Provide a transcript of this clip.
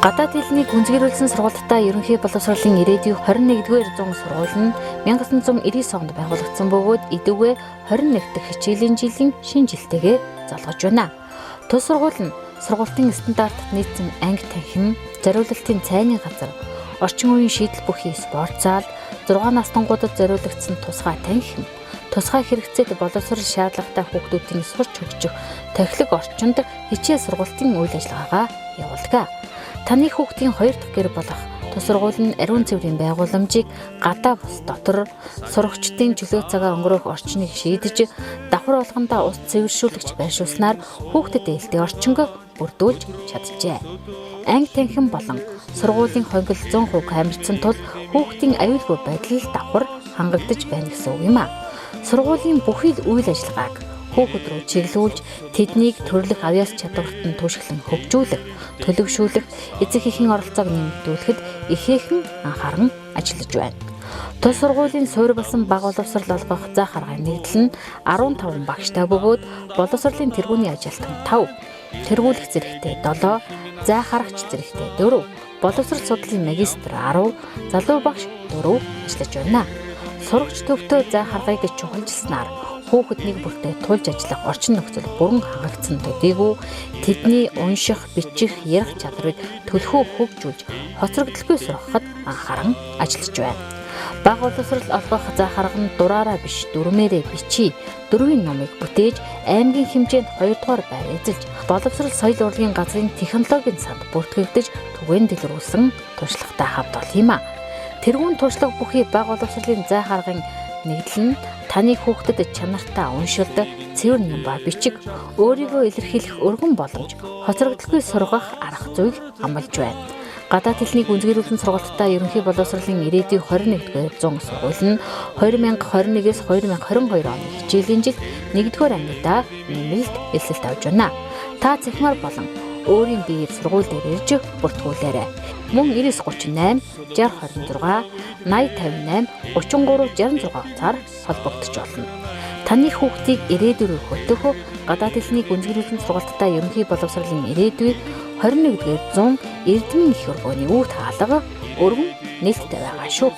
Гадаад хэлний гүнзгийрүүлсэн сургалттай ерөнхий боловсролын ирээдүйн 21-р зуун сургууль нь 1999 онд байгуулагдсан бөгөөд идэвхтэй 21 дахь хичээлийн жилийн шинэ жилтэйгээ залгаж байна. Тус сургууль нь сургалтын стандартад нийцсэн анги танхим, зориулалтын цайны газар, орчин үеийн шийдэл бүхий спорт зал, 6 настангуудад зориулагдсан тусгай танхим, тусгай хэрэгцээт боловсрол шаардлагатай хүүхдүүдийн сурч хөгжих тахилга орчинд хичээл сургалтын үйл ажиллагаагаа явуулдаг. Таны хүүхдийн 2 дахь гэр болох тус сургууль нь ариун цэврийн байгууламжийг гадаа бус дотор сурагчдын чөлөө цагаа өнгөрөөх орчныг шийдэж, давхар болгондоо ус цэвэршүүлэгч байршуулснаар хүүхдэд ээлтэй орчинг бүрдүүлж чаджээ. Анги танхим болон сургуулийн хонгил 100% камерцсан тул хүүхдийн аюулгүй байдал давхар хангагдаж байна гэсэн үг юм а. Сургуулийн бүхий л үйл ажиллагааг хүүхэд рүү чиглүүлж, тэднийг төрлөх авьяас чадварт нь түшиглэн хөгжүүлэх, төлөвшүүлэх, эцэг эхийн оролцоог нэмэгдүүлэхэд ихээхэн анхааран ажиллаж байна. Тус сургуулийн суурь басан бага боловсрол олгох заах аргын нэгдэл нь 15 багштай бөгөөд боловсролын тэргүүний ажилтан 5, тэргүүлэх зэрэгтэй 7, заах аргач зэрэгтэй 4, боловсрол судлалын магистр 10, залуу багш 4 ажиллаж байна. Сурагч төвдөө заах аргыг чухалчилснаар хүүхэд нэг бүртээ тулж ажиллах орчин нөхцөл бүрэн хангагдсан төдийгүй тэдний унших, бичих, ярих чадрыг төлхөө хөгжүүлж хоцрогдолгүй сургахад анхааран ажиллаж байна. Бага боловсрол олгох заах арга нь дураараа биш, дүрмээрээ бичиж, дөрвийн номыг бүтээж, аймгийн хэмжээнд 2 дугаар байр эзэлж, боловсрол соёл урлагийн газрын технологийн санд бүртгэгдэж, түгээн дэлгэрүүлсэн туршлагатай хавд бол юм а. Тэргүүн туршлага бүхий бага боловсролын заах аргын нэгдэл нь таны хүүхдэд чанартай уншилт, цэвэр ном ба бичиг, өөрийгөө илэрхийлэх өргөн боломж, хоцрогдолгүй сургах арга зүйг амлаж байна. Гадаад хэлний гүнзгийрүүлсэн сургалттай ерөнхий боловсролын ирээдүйн 21-р зуун сургууль нь 2021-с 2022 оны хичээлийн жил 1-р ангидаа нэмэлт элсэлт авч байна. Та цахимаар болон өөрийн биеэр сургууль дээр ирж бүртгүүлээрэй. Мөн 9938 6026 8058 3366 утсаар холбогдож болно. Таны хүүхдийг ирээдүйрөө хөтлөх гадаад хэлний гүнзгийрүүлсэн сургалттай ерөнхий боловсролын ирээдүйн 21-р зуун Эрдэнэ их өргөөний өвд хаалга өргөн нээлттэй байгаа шүү.